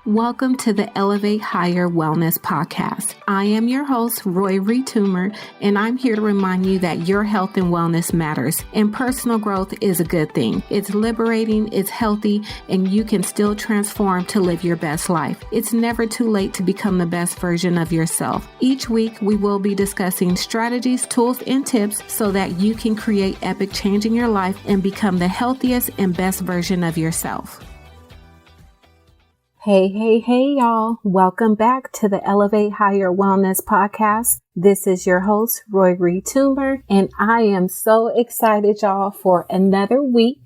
Welcome to the Elevate Higher Wellness Podcast. I am your host, Roy Toomer, and I'm here to remind you that your health and wellness matters, and personal growth is a good thing. It's liberating, it's healthy, and you can still transform to live your best life. It's never too late to become the best version of yourself. Each week, we will be discussing strategies, tools, and tips so that you can create epic change in your life and become the healthiest and best version of yourself. Hey, y'all. Welcome back to the Elevate Higher Wellness Podcast. This is your host, Roy Toomer, and I am so excited, y'all, for another week.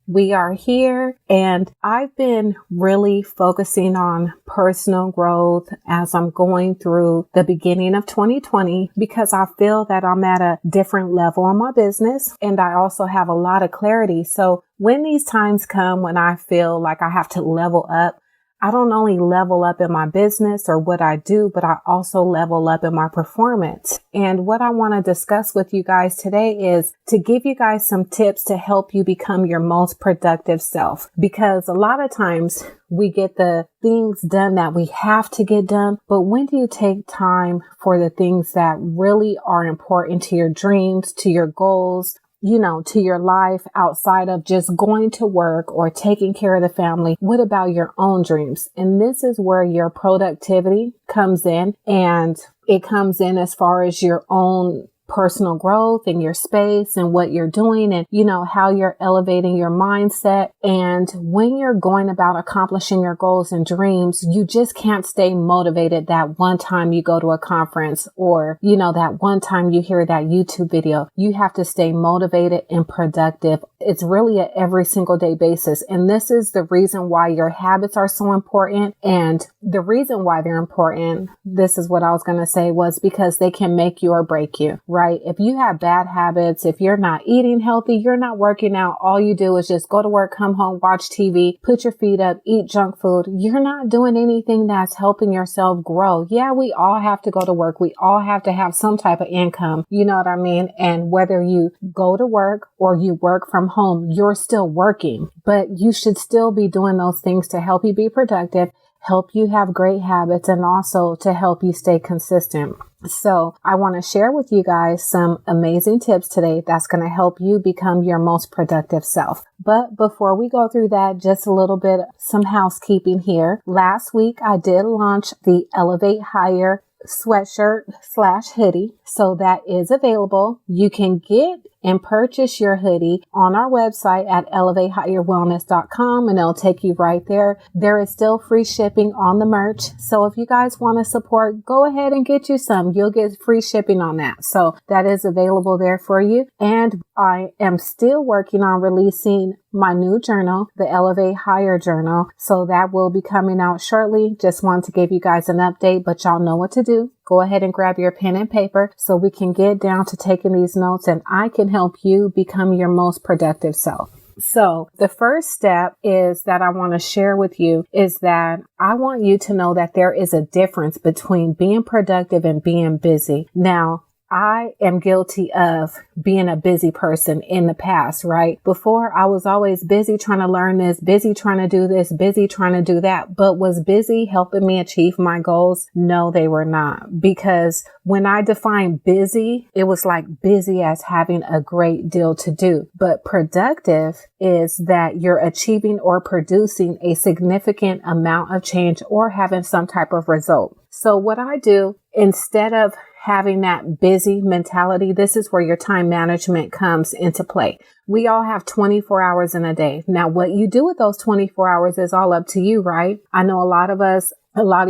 We are here, and I've been really focusing on personal growth as I'm going through the beginning of 2020 because I feel that I'm at a different level in my business, and I also have a lot of clarity. So when these times come when I feel like I have to level up, I don't only level up in my business or what I do, but I also level up in my performance. And what I want to discuss with you guys today is to give you guys some tips to help you become your most productive self. Because a lot of times we get the things done that we have to get done, but when do you take time for the things that really are important to your dreams, to your goals, to your life outside of just going to work or taking care of the family? What about your own dreams? And this is where your productivity comes in, and it comes in as far as your own personal growth and your space and what you're doing and, how you're elevating your mindset. And when you're going about accomplishing your goals and dreams, you just can't stay motivated that one time you go to a conference or, that one time you hear that YouTube video. You have to stay motivated and productive. It's really a every single day basis. And this is the reason why your habits are so important. And the reason why they're important, this is what I was going to say, was because they can make you or break you, right? If you have bad habits, if you're not eating healthy, you're not working out, all you do is just go to work, come home, watch TV, put your feet up, eat junk food. You're not doing anything that's helping yourself grow. Yeah, we all have to go to work. We all have to have some type of income. You know what I mean? And whether you go to work or you work from home, you're still working, but you should still be doing those things to help you be productive, help you have great habits, and also to help you stay consistent. So I want to share with you guys some amazing tips today that's going to help you become your most productive self. But before we go through that, just a little bit, some housekeeping here. Last week, I did launch the Elevate Higher sweatshirt/hoodie. So that is available. You can get and purchase your hoodie on our website at elevatehigherwellness.com, and it'll take you right there. There is still free shipping on the merch. So if you guys want to support, go ahead and get you some. You'll get free shipping on that. So that is available there for you. And I am still working on releasing my new journal, the Elevate Higher Journal. So that will be coming out shortly. Just wanted to give you guys an update, but y'all know what to do. Go ahead and grab your pen and paper so we can get down to taking these notes, and I can help you become your most productive self. So the first step is that I want to share with you is that I want you to know that there is a difference between being productive and being busy. Now, I am guilty of being a busy person in the past, right? Before, I was always busy trying to learn this, busy trying to do this, busy trying to do that. But was busy helping me achieve my goals? No, they were not. Because when I define busy, it was like busy as having a great deal to do. But productive is that you're achieving or producing a significant amount of change or having some type of result. So what I do, instead of having that busy mentality, this is where your time management comes into play. We all have 24 hours in a day. Now, what you do with those 24 hours is all up to you, right? I know a lot of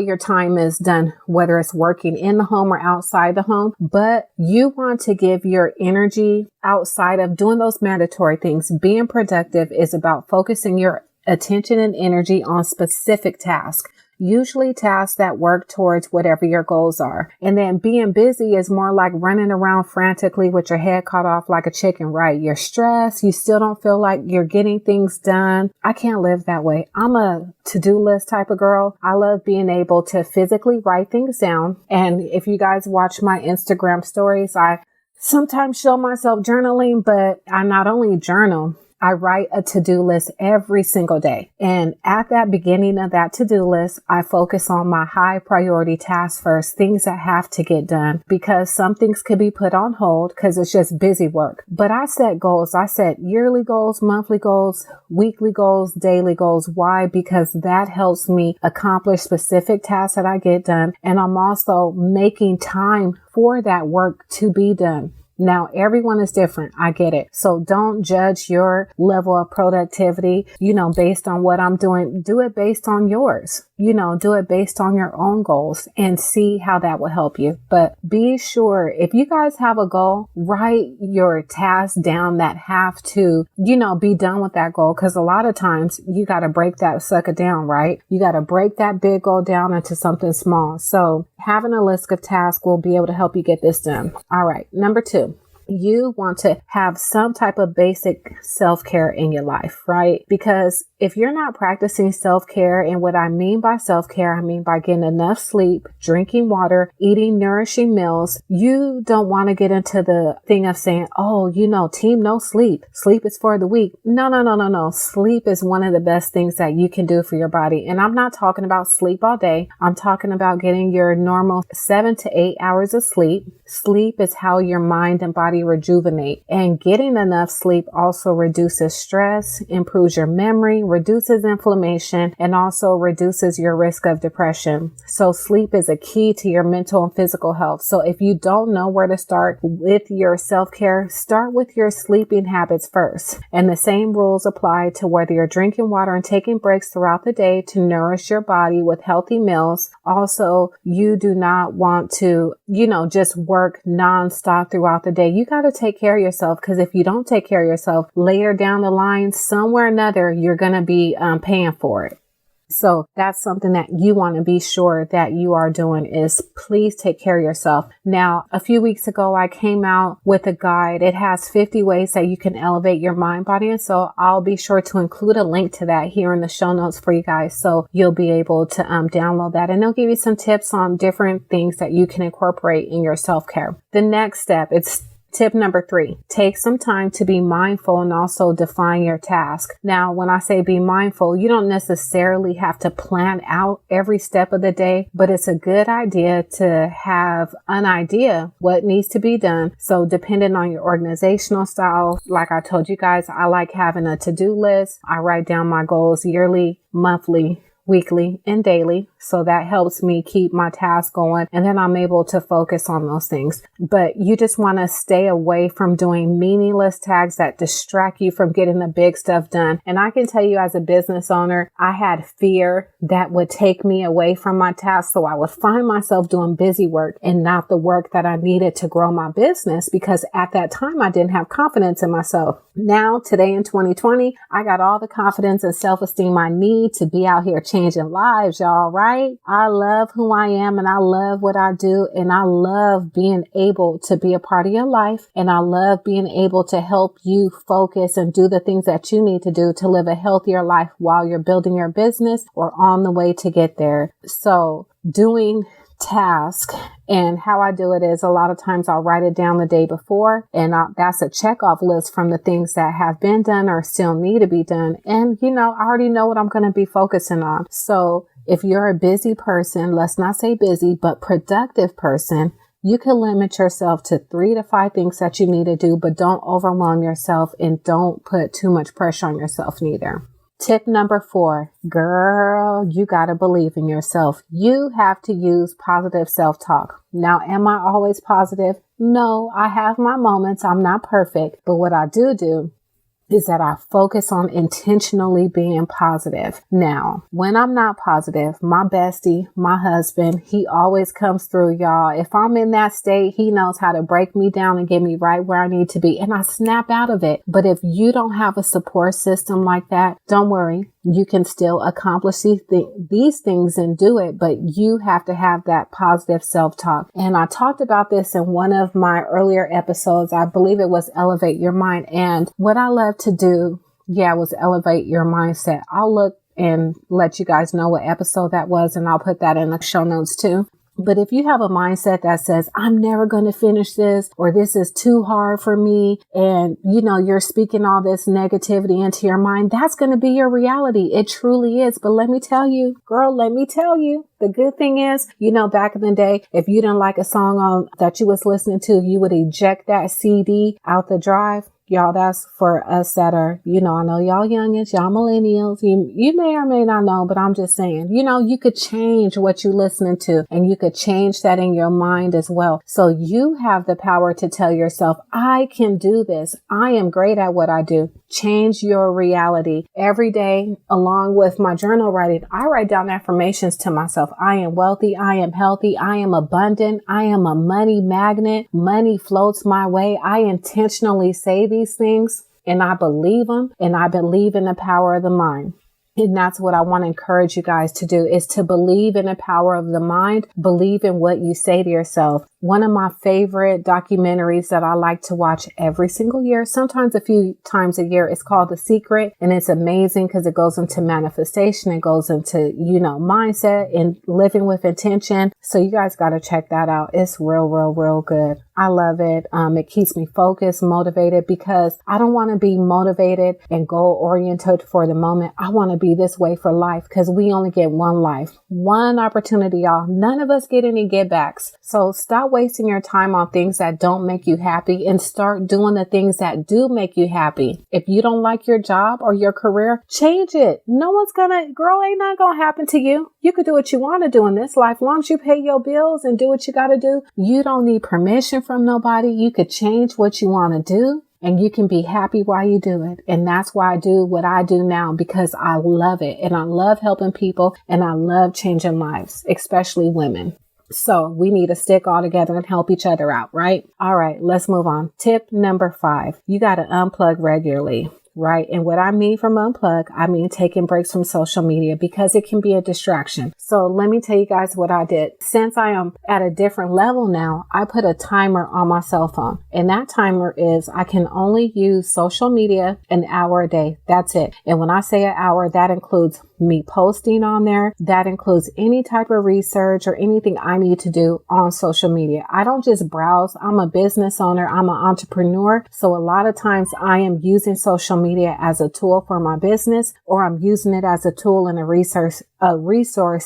your time is done, whether it's working in the home or outside the home, but you want to give your energy outside of doing those mandatory things. Being productive is about focusing your attention and energy on specific tasks. Usually tasks that work towards whatever your goals are. And then being busy is more like running around frantically with your head cut off like a chicken, right? You're stressed. You still don't feel like you're getting things done. I can't live that way. I'm a to-do list type of girl. I love being able to physically write things down. And if you guys watch my Instagram stories, I sometimes show myself journaling, but I not only journal, I write a to-do list every single day. And at that beginning of that to-do list, I focus on my high priority tasks first, things that have to get done, because some things could be put on hold because it's just busy work. But I set goals. I set yearly goals, monthly goals, weekly goals, daily goals. Why? Because that helps me accomplish specific tasks that I get done. And I'm also making time for that work to be done. Now, everyone is different. I get it. So don't judge your level of productivity, based on what I'm doing. Do it based on yours. Do it based on your own goals and see how that will help you. But be sure, if you guys have a goal, write your tasks down that have to, be done with that goal. Because a lot of times you got to break that sucker down, right? You got to break that big goal down into something small. So having a list of tasks will be able to help you get this done. All right. Number 2. You want to have some type of basic self-care in your life, right? Because if you're not practicing self-care, and what I mean by self-care, I mean by getting enough sleep, drinking water, eating nourishing meals, you don't want to get into the thing of saying, team no sleep. Sleep is for the weak. No. Sleep is one of the best things that you can do for your body. And I'm not talking about sleep all day. I'm talking about getting your normal 7 to 8 hours of sleep. Sleep is how your mind and body rejuvenate, and getting enough sleep also reduces stress, improves your memory, reduces inflammation, and also reduces your risk of depression. So sleep is a key to your mental and physical health. So if you don't know where to start with your self-care, start with your sleeping habits first. And the same rules apply to whether you're drinking water and taking breaks throughout the day to nourish your body with healthy meals. Also, you do not want to, just work nonstop throughout the day. You got to take care of yourself, because if you don't take care of yourself, later down the line, somewhere or another, you're going to be paying for it. So that's something that you want to be sure that you are doing, is please take care of yourself. Now, a few weeks ago, I came out with a guide. It has 50 ways that you can elevate your mind, body, and soul. I'll be sure to include a link to that here in the show notes for you guys, so you'll be able to download that, and they'll give you some tips on different things that you can incorporate in your self-care. The next step, it's tip number 3, take some time to be mindful and also define your task. Now, when I say be mindful, you don't necessarily have to plan out every step of the day, but it's a good idea to have an idea what needs to be done. So depending on your organizational style, like I told you guys, I like having a to-do list. I write down my goals yearly, monthly, weekly, and daily. So that helps me keep my task going, and then I'm able to focus on those things. But you just want to stay away from doing meaningless tasks that distract you from getting the big stuff done. And I can tell you, as a business owner, I had fear that would take me away from my task. So I would find myself doing busy work and not the work that I needed to grow my business, because at that time I didn't have confidence in myself. Now, today in 2020, I got all the confidence and self-esteem I need to be out here changing lives, y'all, right? I love who I am, and I love what I do, and I love being able to be a part of your life, and I love being able to help you focus and do the things that you need to do to live a healthier life while you're building your business or on the way to get there. So doing task, and how I do it is, a lot of times I'll write it down the day before, and that's a checkoff list from the things that have been done or still need to be done. And I already know what I'm going to be focusing on. So if you're a busy person, let's not say busy, but productive person, you can limit yourself to 3 to 5 things that you need to do, but don't overwhelm yourself and don't put too much pressure on yourself neither. Tip number 4, girl, you got to believe in yourself. You have to use positive self-talk. Now, am I always positive? No, I have my moments. I'm not perfect, but what I do is that I focus on intentionally being positive. Now, when I'm not positive, my bestie, my husband, he always comes through, y'all. If I'm in that state, he knows how to break me down and get me right where I need to be, and I snap out of it. But if you don't have a support system like that, don't worry. You can still accomplish these things and do it, but you have to have that positive self-talk. And I talked about this in one of my earlier episodes. I believe it was Elevate Your Mind. And what I love to do, was elevate your mindset. I'll look and let you guys know what episode that was, and I'll put that in the show notes too. But if you have a mindset that says, I'm never going to finish this, or this is too hard for me, and you're speaking all this negativity into your mind, that's going to be your reality. It truly is. But let me tell you, girl, the good thing is, back in the day, if you didn't like a song that you was listening to, you would eject that CD out the drive. Y'all, that's for us that are, I know y'all youngins, y'all millennials, you may or may not know, but I'm just saying, you could change what you're listening to, and you could change that in your mind as well. So you have the power to tell yourself, I can do this. I am great at what I do. Change your reality. Every day, along with my journal writing, I write down affirmations to myself. I am wealthy. I am healthy. I am abundant. I am a money magnet. Money floats my way. I intentionally say these things, and I believe them, and I believe in the power of the mind. And that's what I want to encourage you guys to do, is to believe in the power of the mind, believe in what you say to yourself. One of my favorite documentaries that I like to watch every single year, sometimes a few times a year, is called The Secret. And it's amazing because it goes into manifestation. It goes into, mindset and living with intention. So you guys got to check that out. It's real good. I love it. It keeps me focused, motivated, because I don't want to be motivated and goal oriented for the moment. I want to be this way for life, because we only get one life, one opportunity, y'all. None of us get any get backs. So stop wasting your time on things that don't make you happy and start doing the things that do make you happy. If you don't like your job or your career, change it. Ain't not gonna happen to you. You could do what you want to do in this life. As long as you pay your bills and do what you got to do, you don't need permission from nobody. You could change what you want to do, and you can be happy while you do it. And that's why I do what I do now, because I love it. And I love helping people, and I love changing lives, especially women. So we need to stick all together and help each other out, right? All right, let's move on. Tip number 5, you got to unplug regularly. Right. And what I mean from unplug, I mean taking breaks from social media, because it can be a distraction. So let me tell you guys what I did. Since I am at a different level now, I put a timer on my cell phone. And that timer is I can only use social media an hour a day. That's it. And when I say an hour, that includes me posting on there. That includes any type of research or anything I need to do on social media. I don't just browse. I'm a business owner. I'm an entrepreneur. So a lot of times I am using social media as a tool for my business, or I'm using it as a tool and a resource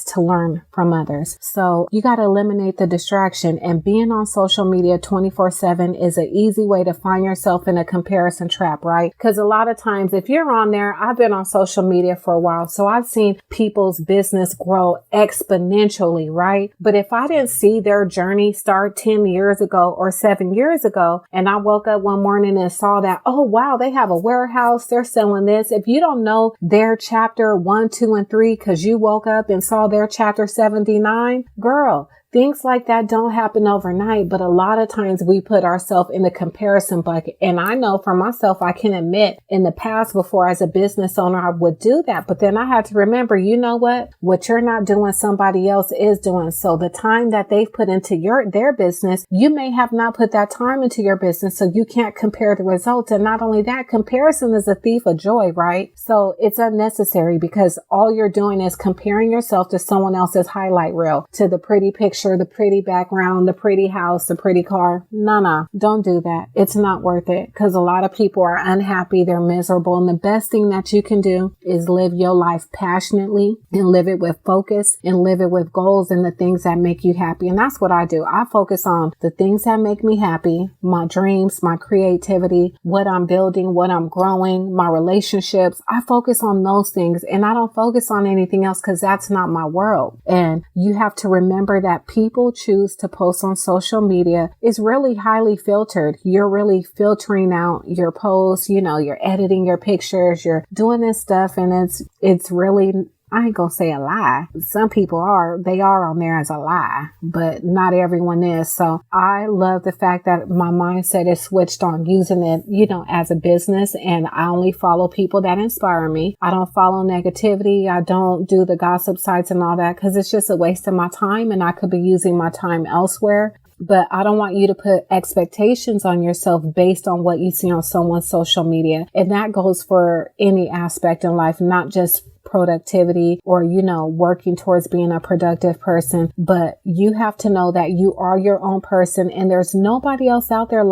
to learn from others. So you got to eliminate the distraction, and being on social media 24/7 is an easy way to find yourself in a comparison trap, right? Because a lot of times if you're on there, I've been on social media for a while, so I've seen people's business grow exponentially, right? But if I didn't see their journey start 10 years ago or 7 years ago, and I woke up one morning and saw that, oh wow, they have a warehouse, they're selling this. If you don't know their chapter 1, 2, and 3 because you woke up and saw their chapter 79, girl, things like that don't happen overnight, but a lot of times we put ourselves in the comparison bucket. And I know for myself, I can admit in the past, before as a business owner, I would do that. But then I had to remember, you know what you're not doing, somebody else is doing. So the time that they've put into their business, you may have not put that time into your business. So you can't compare the results. And not only that, comparison is a thief of joy, right? So it's unnecessary, because all you're doing is comparing yourself to someone else's highlight reel, to the pretty picture, the pretty background, the pretty house, the pretty car. No, don't do that. It's not worth it, because a lot of people are unhappy. They're miserable. And the best thing that you can do is live your life passionately, and live it with focus, and live it with goals and the things that make you happy. And that's what I do. I focus on the things that make me happy, my dreams, my creativity, what I'm building, what I'm growing, my relationships. I focus on those things, and I don't focus on anything else, because that's not my world. And you have to remember that people choose to post on social media is really highly filtered. You're really filtering out your posts, you're editing your pictures, you're doing this stuff, and it's really, I ain't gonna say a lie. Some people they are on there as a lie, but not everyone is. So I love the fact that my mindset is switched on using it, as a business, and I only follow people that inspire me. I don't follow negativity. I don't do the gossip sites and all that, because it's just a waste of my time, and I could be using my time elsewhere. But I don't want you to put expectations on yourself based on what you see on someone's social media. And that goes for any aspect in life, not just productivity or, working towards being a productive person. But you have to know that you are your own person and there's no one else out there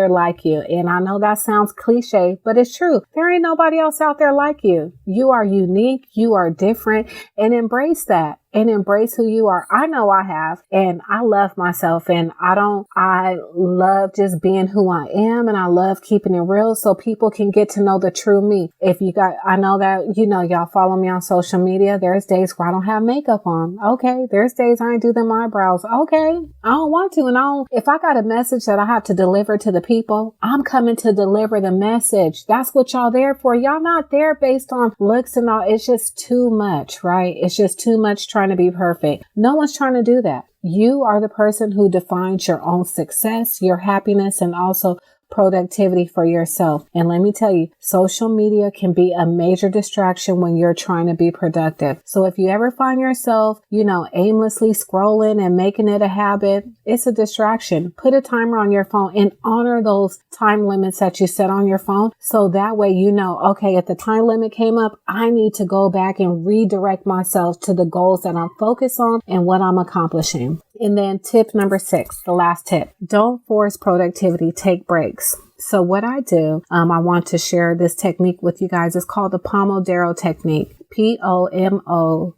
like you. And I know that sounds cliche, but it's true. There ain't nobody else out there like you. You are unique. You are different, and embrace that. And embrace who you are. I know I have, and I love myself, and I love just being who I am, and I love keeping it real so people can get to know the true me. I know that, y'all follow me on social media. There's days where I don't have makeup on. Okay. There's days I ain't do them eyebrows. Okay. I don't want to. And if I got a message that I have to deliver to the people, I'm coming to deliver the message. That's what y'all there for. Y'all not there based on looks and all. It's just too much, right? It's just too much trying to be perfect. No one's trying to do that. You are the person who defines your own success, your happiness, and also productivity for yourself. And let me tell you, social media can be a major distraction when you're trying to be productive. So if you ever find yourself, aimlessly scrolling and making it a habit, it's a distraction. Put a timer on your phone and honor those time limits that you set on your phone. So that way, okay, if the time limit came up, I need to go back and redirect myself to the goals that I'm focused on and what I'm accomplishing. And then tip number 6, the last tip, don't force productivity, take breaks. So what I do, I want to share this technique with you guys. It's called the Pomodoro technique, Pomodorro.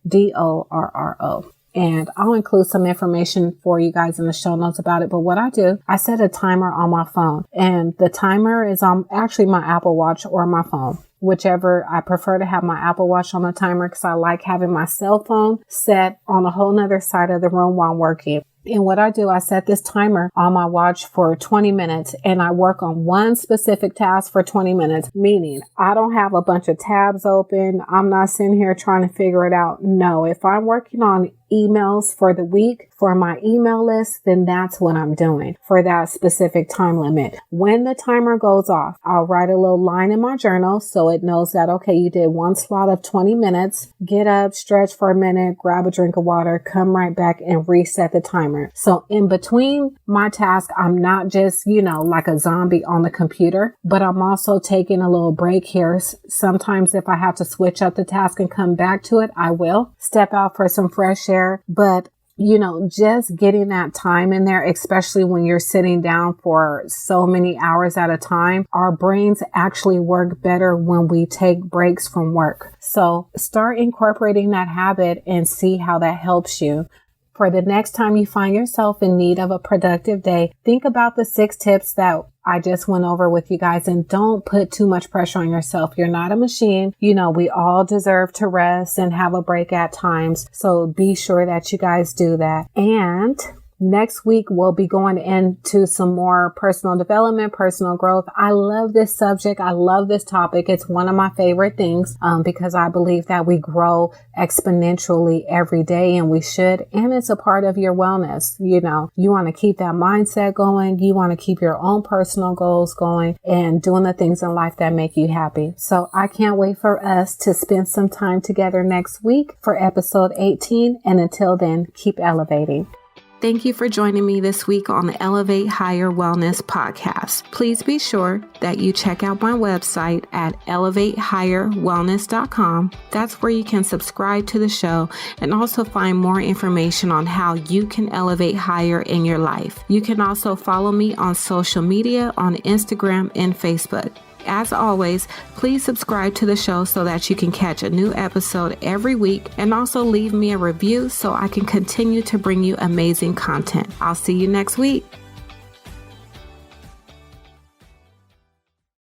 And I'll include some information for you guys in the show notes about it. But what I do, I set a timer on my phone, and the timer is on actually my Apple Watch or my phone. Whichever. I prefer to have my Apple Watch on the timer because I like having my cell phone set on a whole nother side of the room while I'm working. And what I do, I set this timer on my watch for 20 minutes and I work on one specific task for 20 minutes, meaning I don't have a bunch of tabs open. I'm not sitting here trying to figure it out. No, if I'm working on emails for the week for my email list, then that's what I'm doing for that specific time limit. When the timer goes off, I'll write a little line in my journal so it knows that, okay, you did one slot of 20 minutes, get up, stretch for a minute, grab a drink of water, come right back and reset the timer. So in between my task, I'm not just, like a zombie on the computer, but I'm also taking a little break here. Sometimes if I have to switch up the task and come back to it, I will step out for some fresh air. But just getting that time in there, especially when you're sitting down for so many hours at a time, our brains actually work better when we take breaks from work. So start incorporating that habit and see how that helps you. For the next time you find yourself in need of a productive day, think about the 6 tips that I just went over with you guys, and don't put too much pressure on yourself. You're not a machine. We all deserve to rest and have a break at times. So be sure that you guys do that. And next week, we'll be going into some more personal development, personal growth. I love this subject. I love this topic. It's one of my favorite things because I believe that we grow exponentially every day, and we should. And it's a part of your wellness. You want to keep that mindset going. You want to keep your own personal goals going and doing the things in life that make you happy. So I can't wait for us to spend some time together next week for episode 18. And until then, keep elevating. Thank you for joining me this week on the Elevate Higher Wellness podcast. Please be sure that you check out my website at elevatehigherwellness.com. That's where you can subscribe to the show and also find more information on how you can elevate higher in your life. You can also follow me on social media on Instagram and Facebook. As always, please subscribe to the show so that you can catch a new episode every week, and also leave me a review so I can continue to bring you amazing content. I'll see you next week.